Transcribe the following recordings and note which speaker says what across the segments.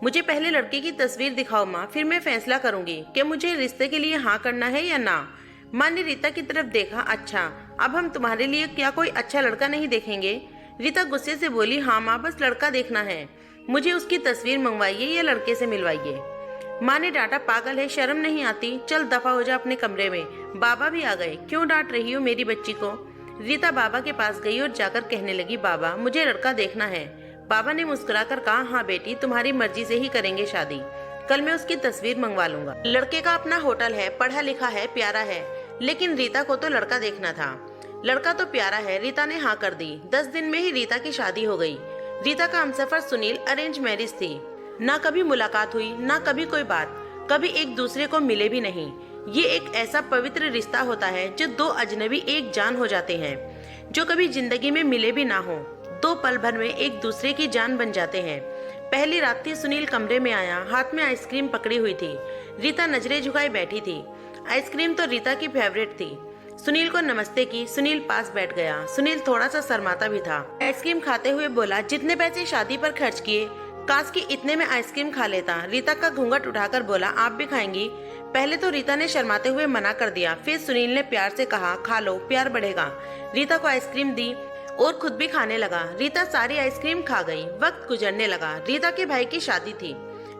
Speaker 1: मुझे पहले लड़के की तस्वीर दिखाओ माँ, फिर मैं फैसला करूंगी कि मुझे रिश्ते के लिए हाँ करना है या ना। माँ ने रीता की तरफ देखा। अच्छा, अब हम तुम्हारे लिए क्या कोई अच्छा लड़का नहीं देखेंगे? रीता गुस्से से बोली, हाँ माँ, बस लड़का देखना है। मुझे उसकी तस्वीर मंगवाइए या लड़के से मिलवाइए। माँ ने डांटा, पागल है, शर्म नहीं आती? चल दफा हो जा अपने कमरे में। बाबा भी आ गए। क्यों डांट रही हो मेरी बच्ची को? रीता बाबा के पास गई और जाकर कहने लगी, बाबा मुझे लड़का देखना है। बाबा ने मुस्कुराकर कहा, हाँ बेटी, तुम्हारी मर्जी से ही करेंगे शादी। कल मैं उसकी तस्वीर मंगवा लूंगा। लड़के का अपना होटल है, पढ़ा लिखा है, प्यारा है, लेकिन रीता को तो लड़का देखना था। लड़का तो प्यारा है। रीता ने हाँ कर दी। 10 दिन में ही रीता की शादी हो गई। रीता का हमसफर सुनील अरेंज मैरिज थी। ना कभी मुलाकात हुई, ना कभी कोई बात, कभी एक दूसरे को मिले भी नहीं। ये एक ऐसा पवित्र रिश्ता होता है जो दो अजनबी एक जान हो जाते हैं, जो कभी जिंदगी में मिले भी ना हो, दो पल भर में एक दूसरे की जान बन जाते हैं। पहली रात थी। सुनील कमरे में आया, हाथ में आइसक्रीम पकड़ी हुई थी। रीता नजरें झुकाए बैठी थी। आइसक्रीम तो रीता की फेवरेट थी। सुनील को नमस्ते की। सुनील पास बैठ गया। सुनील थोड़ा सा शर्माता भी था। आइसक्रीम खाते हुए बोला, जितने पैसे शादी पर खर्च किए, काश कि इतने में आइसक्रीम खा लेता। रीता का घूंघट उठाकर बोला, आप भी खाएंगी? पहले तो रीता ने शर्माते हुए मना कर दिया, फिर सुनील ने प्यार से कहा, खा लो, प्यार बढ़ेगा। रीता को आइसक्रीम दी और खुद भी खाने लगा। रीता सारी आइसक्रीम खा गई। वक्त गुजरने लगा। रीता के भाई की शादी थी।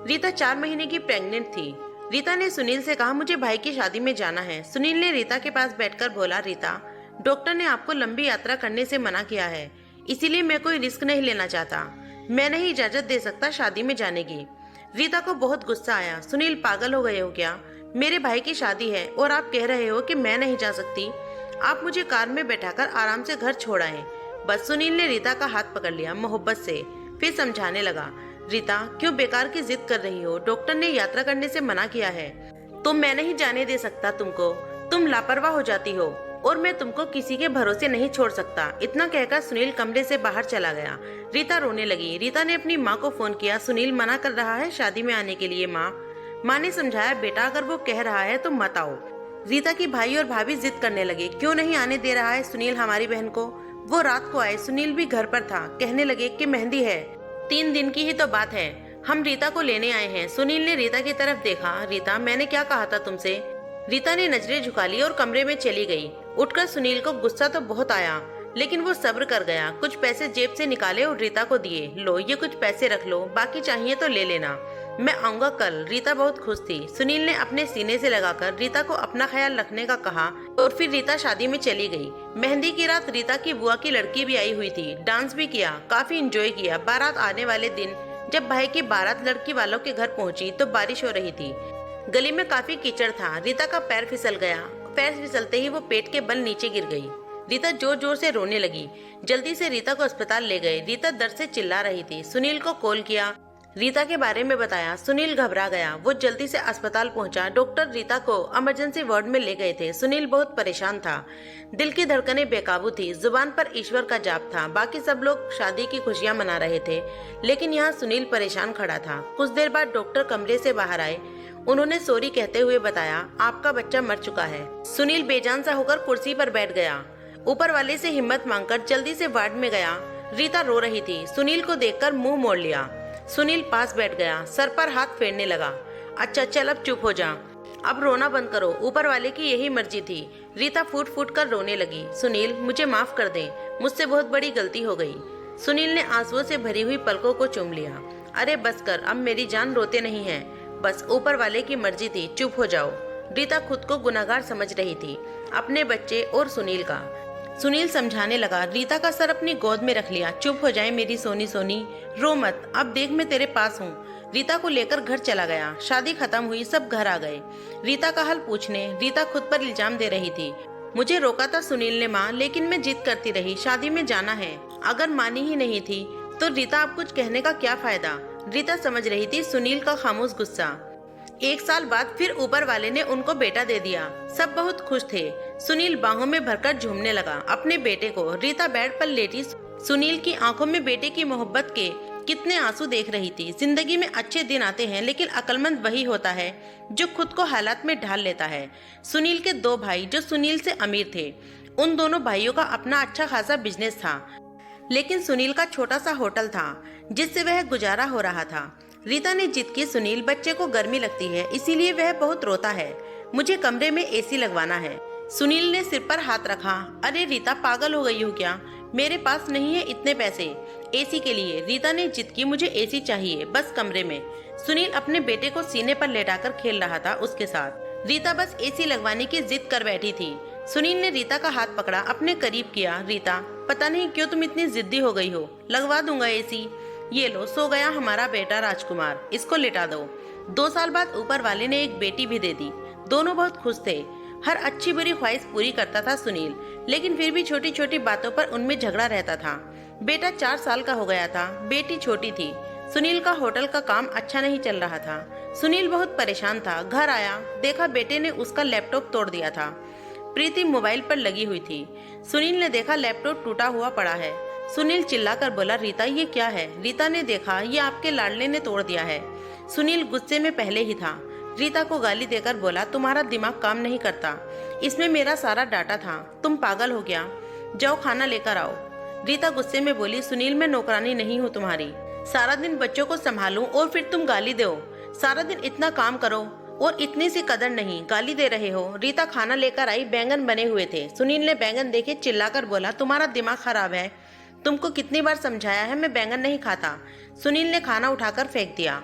Speaker 1: रीता 4 महीने की प्रेग्नेंट थी। रीता ने सुनील से कहा, मुझे भाई की शादी में जाना है। सुनील ने रीता के पास बैठकर बोला, रीता, डॉक्टर ने आपको लंबी यात्रा करने से मना किया है, इसीलिए मैं कोई रिस्क नहीं लेना चाहता। मैं नहीं इजाजत दे सकता शादी में जाने की। रीता को बहुत गुस्सा आया। सुनील, पागल हो गए हो क्या? मेरे भाई की शादी है और आप कह रहे हो कि मैं नहीं जा सकती? आप मुझे कार में बैठाकर आराम से घर छोड़ आए। बस। सुनील ने रीता का हाथ पकड़ लिया मोहब्बत से, फिर समझाने लगा, रीता क्यों बेकार की जिद कर रही हो? डॉक्टर ने यात्रा करने से मना किया है, तो मैं नहीं जाने दे सकता तुमको। तुम लापरवाह हो जाती हो और मैं तुमको किसी के भरोसे नहीं छोड़ सकता। इतना कहकर सुनील कमरे से बाहर चला गया। रीता रोने लगी। रीता ने अपनी माँ को फोन किया, सुनील मना कर रहा है शादी में आने के लिए। माँ ने समझाया, बेटा अगर वो कह रहा है तो मत आओ। रीता की भाई और भाभी जिद करने लगे, क्यों नहीं आने दे रहा है सुनील हमारी बहन को? वो रात को आए। सुनील भी घर पर था। कहने लगे कि मेहंदी है, 3 दिन की ही तो बात है, हम रीता को लेने आए हैं। सुनील ने रीता की तरफ देखा। रीता, मैंने क्या कहा था तुमसे? रीता ने नजरें झुका ली और कमरे में चली गई। उठकर सुनील को गुस्सा तो बहुत आया, लेकिन वो सब्र कर गया। कुछ पैसे जेब से निकाले और रीता को दिए। लो, ये कुछ पैसे रख लो, बाकी चाहिए तो ले लेना, मैं आऊंगा कल। रीता बहुत खुश थी। सुनील ने अपने सीने से लगाकर रीता को अपना ख्याल रखने का कहा और फिर रीता शादी में चली गई। मेहंदी की रात रीता की बुआ की लड़की भी आई हुई थी। डांस भी किया, काफी एंजॉय किया। बारात आने वाले दिन जब भाई की बारात लड़की वालों के घर पहुंची तो बारिश हो रही थी। गली में काफी कीचड़ था। रीता का पैर फिसल गया। पैर फिसलते ही वो पेट के बल नीचे गिर गई। रीता जोर जोर से रोने लगी। जल्दी से रीता को अस्पताल ले गए। रीता दर्द से चिल्ला रही थी। सुनील को कॉल किया, रीता के बारे में बताया। सुनील घबरा गया। वो जल्दी से अस्पताल पहुंचा। डॉक्टर रीता को इमरजेंसी वार्ड में ले गए थे। सुनील बहुत परेशान था। दिल की धड़कनें बेकाबू थी। जुबान पर ईश्वर का जाप था। बाकी सब लोग शादी की खुशियां मना रहे थे, लेकिन यहाँ सुनील परेशान खड़ा था। कुछ देर बाद डॉक्टर कमरे से बाहर आए। उन्होंने सॉरी कहते हुए बताया, आपका बच्चा मर चुका है। सुनील बेजान सा होकर कुर्सी पर बैठ गया। ऊपर वाले से हिम्मत मांगकर जल्दी से वार्ड में गया। रीता रो रही थी। सुनील को देखकर मुंह मोड़ लिया। सुनील पास बैठ गया, सर पर हाथ फेरने लगा। अच्छा चल, अब चुप हो जा, अब रोना बंद करो, ऊपर वाले की यही मर्जी थी। रीता फूट फूट कर रोने लगी। सुनील, मुझे माफ कर दे, मुझसे बहुत बड़ी गलती हो गई। सुनील ने आंसुओं से भरी हुई पलकों को चूम लिया। अरे बस कर, अब मेरी जान, रोते नहीं है, बस ऊपर वाले की मर्जी थी, चुप हो जाओ। रीता खुद को गुनाहगार समझ रही थी, अपने बच्चे और सुनील का। सुनील समझाने लगा। रीता का सर अपनी गोद में रख लिया। चुप हो जाए मेरी सोनी सोनी, रो मत, अब देख मैं तेरे पास हूँ। रीता को लेकर घर चला गया। शादी खत्म हुई, सब घर आ गए रीता का हाल पूछने। रीता खुद पर इल्जाम दे रही थी। मुझे रोका था सुनील ने माँ, लेकिन मैं जिद करती रही, शादी में जाना है। अगर मानी ही नहीं थी तो रीता अब कुछ कहने का क्या फायदा। रीता समझ रही थी सुनील का खामोश गुस्सा। 1 साल बाद फिर ऊपर वाले ने उनको बेटा दे दिया। सब बहुत खुश थे। सुनील बाहों में भरकर झूमने लगा अपने बेटे को। रीता बेड पर लेटी सुनील की आंखों में बेटे की मोहब्बत के कितने आंसू देख रही थी। जिंदगी में अच्छे दिन आते हैं, लेकिन अक्लमंद वही होता है जो खुद को हालात में ढाल लेता है। सुनील के 2 भाई जो सुनील से अमीर थे, उन दोनों भाइयों का अपना अच्छा खासा बिजनेस था, लेकिन सुनील का छोटा सा होटल था जिससे वह गुजारा हो रहा था। रीता ने जिद की, सुनील बच्चे को गर्मी लगती है इसीलिए वह बहुत रोता है, मुझे कमरे में एसी लगवाना है। सुनील ने सिर पर हाथ रखा। अरे रीता, पागल हो गई हो क्या? मेरे पास नहीं है इतने पैसे एसी के लिए। रीता ने जिद की, मुझे एसी चाहिए बस कमरे में। सुनील अपने बेटे को सीने पर लेटाकर खेल रहा था उसके साथ। रीता बस एसी लगवाने की जिद कर बैठी थी। सुनील ने रीता का हाथ पकड़ा, अपने करीब किया। रीता, पता नहीं क्यों तुम इतनी जिद्दी हो गई हो, लगवा दूंगा एसी। ये लो, सो गया हमारा बेटा राजकुमार, इसको लिटा दो। 2 साल बाद ऊपर वाले ने एक बेटी भी दे दी। दोनों बहुत खुश थे। हर अच्छी बुरी ख्वाहिश पूरी करता था सुनील, लेकिन फिर भी छोटी छोटी बातों पर उनमें झगड़ा रहता था। बेटा 4 साल का हो गया था, बेटी छोटी थी। सुनील का होटल का काम अच्छा नहीं चल रहा था। सुनील बहुत परेशान था। घर आया, देखा बेटे ने उसका लैपटॉप तोड़ दिया था। प्रीति मोबाइल पर लगी हुई थी। सुनील ने देखा लैपटॉप टूटा हुआ पड़ा है। सुनील चिल्लाकर बोला, रीता ये क्या है? रीता ने देखा, ये आपके लाडले ने तोड़ दिया है। सुनील गुस्से में पहले ही था। रीता को गाली देकर बोला, तुम्हारा दिमाग काम नहीं करता, इसमें मेरा सारा डाटा था, तुम पागल हो गया, जाओ खाना लेकर आओ। रीता गुस्से में बोली, सुनील मैं नौकरानी नहीं हूँ तुम्हारी, सारा दिन बच्चों को संभालूं और फिर तुम गाली दो। सारा दिन इतना काम करो और इतनी सी कदर नहीं, गाली दे रहे हो। रीता खाना लेकर आई, बैंगन बने हुए थे। सुनील ने बैंगन देखे, चिल्लाकर बोला, तुम्हारा दिमाग खराब है, तुमको कितनी बार समझाया है मैं बैंगन नहीं खाता। सुनील ने खाना उठाकर फेंक दिया,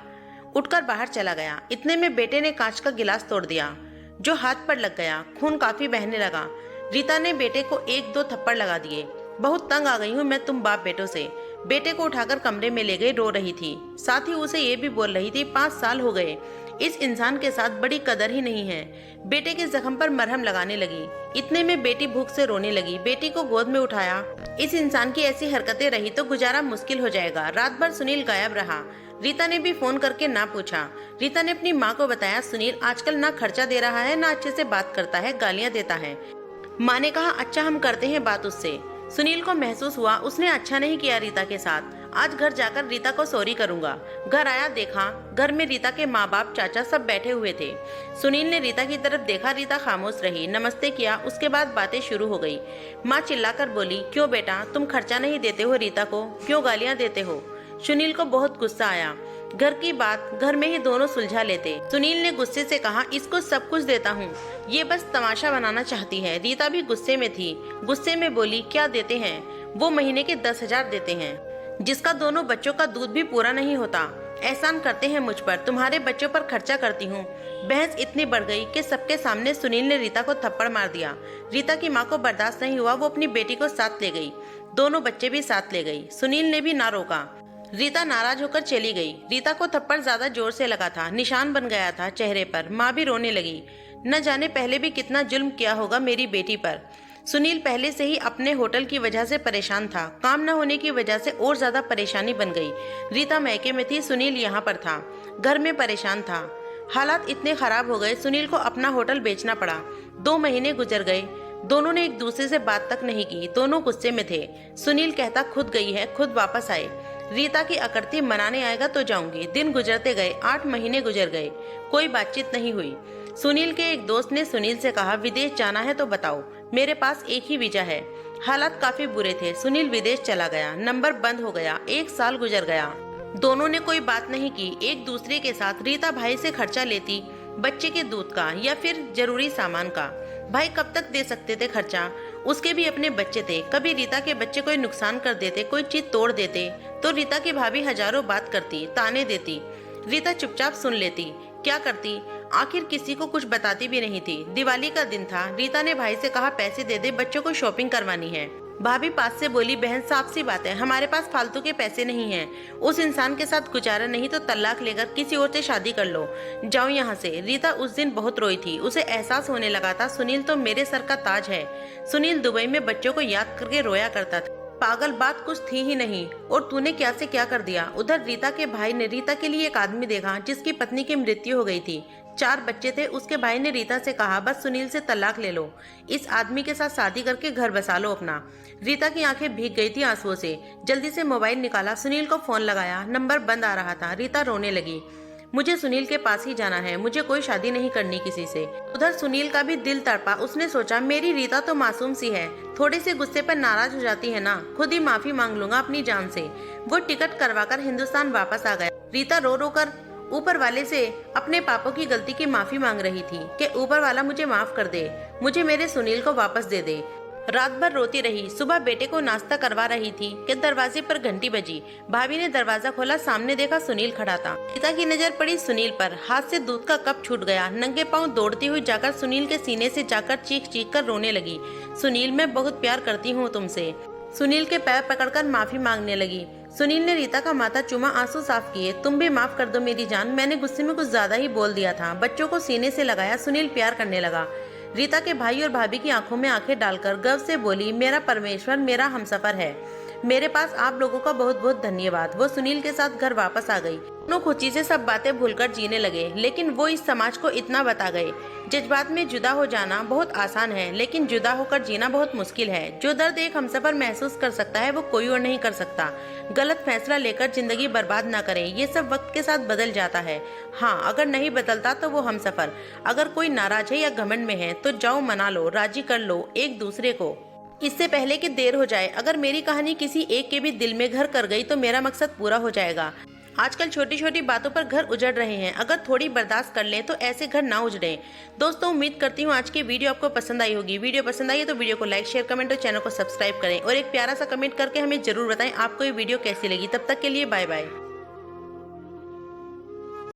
Speaker 1: उठकर बाहर चला गया। इतने में बेटे ने कांच का गिलास तोड़ दिया, जो हाथ पर लग गया। खून काफी बहने लगा। रीता ने बेटे को 1-2 थप्पड़ लगा दिए। बहुत तंग आ गई हूँ मैं तुम बाप बेटों से। बेटे को उठाकर कमरे में ले गई, रो रही थी। साथ ही उसे ये भी बोल रही थी, 5 साल हो गए, इस इंसान के साथ बड़ी कदर ही नहीं है। बेटे के जख्म पर मरहम लगाने लगी। इतने में बेटी भूख से रोने लगी। बेटी को गोद में उठाया। इस इंसान की ऐसी हरकतें रही तो गुजारा मुश्किल हो जाएगा। रात भर सुनील गायब रहा। रीता ने भी फोन करके ना पूछा। रीता ने अपनी माँ को बताया, सुनील आजकल ना खर्चा दे रहा है, ना अच्छे से बात करता है, गालियाँ देता है। माँ ने कहा, अच्छा हम करते हैं बात उससे। सुनील को महसूस हुआ उसने अच्छा नहीं किया रीता के साथ। आज घर जाकर रीता को सॉरी करूंगा। घर आया, देखा घर में रीता के माँ बाप, चाचा सब बैठे हुए थे। सुनील ने रीता की तरफ देखा, रीता खामोश रही। नमस्ते किया, उसके बाद बातें शुरू हो गई। माँ चिल्लाकर बोली, क्यों बेटा तुम खर्चा नहीं देते हो रीता को, क्यों गालियाँ देते हो? सुनील को बहुत गुस्सा आया। घर की बात घर में ही दोनों सुलझा लेते। सुनील ने गुस्से से कहा, इसको सब कुछ देता हूँ, ये बस तमाशा बनाना चाहती है। रीता भी गुस्से में थी। गुस्से में बोली, क्या देते हैं? वो महीने के 10,000 देते हैं, जिसका दोनों बच्चों का दूध भी पूरा नहीं होता। एहसान करते हैं मुझ पर, तुम्हारे बच्चों पर खर्चा करती हूँ। बहस इतनी बढ़ गई कि सबके सामने सुनील ने रीता को थप्पड़ मार दिया। रीता की माँ को बर्दाश्त नहीं हुआ, वो अपनी बेटी को साथ ले गई। दोनों बच्चे भी साथ ले गई। सुनील ने भी ना रोका। रीता नाराज होकर चली गई। रीता को थप्पड़ ज्यादा जोर से लगा था, निशान बन गया था चेहरे पर। माँ भी रोने लगी। न जाने पहले भी कितना जुल्म किया होगा मेरी बेटी पर। सुनील पहले से ही अपने होटल की वजह से परेशान था। काम न होने की वजह से और ज्यादा परेशानी बन गई। रीता मैके में थी, सुनील यहाँ पर था, घर में परेशान था। हालात इतने खराब हो गए, सुनील को अपना होटल बेचना पड़ा। 2 महीने गुजर गए, दोनों ने एक दूसरे से बात तक नहीं की। दोनों गुस्से में थे। सुनील कहता, खुद गई है, खुद वापस आए। रीता की अकड़ती, मनाने आएगा तो जाऊंगी। दिन गुजरते गए, 8 महीने गुजर गए, कोई बातचीत नहीं हुई। सुनील के एक दोस्त ने सुनील से कहा, विदेश जाना है तो बताओ, मेरे पास एक ही वीजा है। हालात काफी बुरे थे। सुनील विदेश चला गया, नंबर बंद हो गया। 1 साल गुजर गया, दोनों ने कोई बात नहीं की एक दूसरे के साथ। रीता भाई से खर्चा लेती, बच्चे के दूध का या फिर जरूरी सामान का। भाई कब तक दे सकते थे खर्चा, उसके भी अपने बच्चे थे। कभी रीता के बच्चे कोई नुकसान कर देते, कोई चीज तोड़ देते तो रीता की भाभी हजारों बात करती, ताने देती। रीता चुपचाप सुन लेती। क्या करती, आखिर किसी को कुछ बताती भी नहीं थी। दिवाली का दिन था। रीता ने भाई से कहा, पैसे दे दे, बच्चों को शॉपिंग करवानी है। भाभी पास से बोली, बहन साफ सी बात है, हमारे पास फालतू के पैसे नहीं हैं। उस इंसान के साथ गुजारा नहीं तो तलाक लेकर किसी और से शादी कर लो, जाओ यहाँ से। रीता उस दिन बहुत रोई थी। उसे एहसास होने लगा था, सुनील तो मेरे सर का ताज है। सुनील दुबई में बच्चों को याद करके रोया करता था। पागल, बात कुछ थी ही नहीं और तूने क्या से क्या कर दिया। उधर रीता के भाई ने रीता के लिए एक आदमी देखा जिसकी पत्नी की मृत्यु हो गई थी। 4 बच्चे थे। उसके भाई ने रीता से कहा, बस सुनील से तलाक ले लो, इस आदमी के साथ शादी करके घर बसा लो अपना। रीता की आंखें भीग गई थी आंसुओं से। जल्दी से मोबाइल निकाला, सुनील को फोन लगाया, नंबर बंद आ रहा था। रीता रोने लगी, मुझे सुनील के पास ही जाना है, मुझे कोई शादी नहीं करनी किसी से। उधर सुनील का भी दिल तड़पा। उसने सोचा, मेरी रीता तो मासूम सी है, थोड़े से गुस्से पर नाराज हो जाती है ना, खुद ही माफी मांग लूंगा अपनी जान से। वो टिकट करवाकर हिंदुस्तान वापस आ गया। रीता रो रो कर ऊपर वाले से अपने पापों की गलती की माफी मांग रही थी कि ऊपर वाला मुझे माफ कर दे, मुझे मेरे सुनील को वापस दे दे। रात भर रोती रही। सुबह बेटे को नाश्ता करवा रही थी कि दरवाजे पर घंटी बजी। भाभी ने दरवाजा खोला, सामने देखा सुनील खड़ा था। रीता की नजर पड़ी सुनील पर, हाथ से दूध का कप छूट गया। नंगे पांव दौड़ती हुई जाकर सुनील के सीने से जाकर चीख चीख कर रोने लगी। सुनील, मैं बहुत प्यार करती हूँ तुमसे। सुनील के पैर पकड़कर माफी मांगने लगी। सुनील ने रीता का माथा चूमा, आंसू साफ किए। तुम भी माफ कर दो मेरी जान, मैंने गुस्से में कुछ ज्यादा ही बोल दिया था। बच्चों को सीने से लगाया। सुनील प्यार करने लगा। रीता के भाई और भाभी की आंखों में आंखें डालकर गर्व से बोली, मेरा परमेश्वर, मेरा हमसफर है। मेरे पास आप लोगों का बहुत बहुत धन्यवाद। वो सुनील के साथ घर वापस आ गई। दोनों खुशी से सब बातें भूलकर जीने लगे, लेकिन वो इस समाज को इतना बता गए, जज्बात में जुदा हो जाना बहुत आसान है, लेकिन जुदा होकर जीना बहुत मुश्किल है। जो दर्द एक हमसफर महसूस कर सकता है वो कोई और नहीं कर सकता। गलत फैसला लेकर जिंदगी बर्बाद ना करें, ये सब वक्त के साथ बदल जाता है। हाँ, अगर नहीं बदलता तो वो हमसफर। अगर कोई नाराज है या घमंड में है तो जाओ, मना लो, राजी कर लो एक दूसरे को, इससे पहले कि देर हो जाए। अगर मेरी कहानी किसी एक के भी दिल में घर कर गई तो मेरा मकसद पूरा हो जाएगा। आजकल छोटी छोटी बातों पर घर उजड़ रहे हैं, अगर थोड़ी बर्दाश्त कर लें तो ऐसे घर ना उजड़े। दोस्तों, उम्मीद करती हूँ आज की वीडियो आपको पसंद आई होगी। वीडियो पसंद आई है तो वीडियो को लाइक, शेयर, कमेंट और चैनल को सब्सक्राइब करें और एक प्यारा सा कमेंट करके हमें जरूर बताएं आपको ये वीडियो कैसी लगी। तब तक के लिए बाय बाय।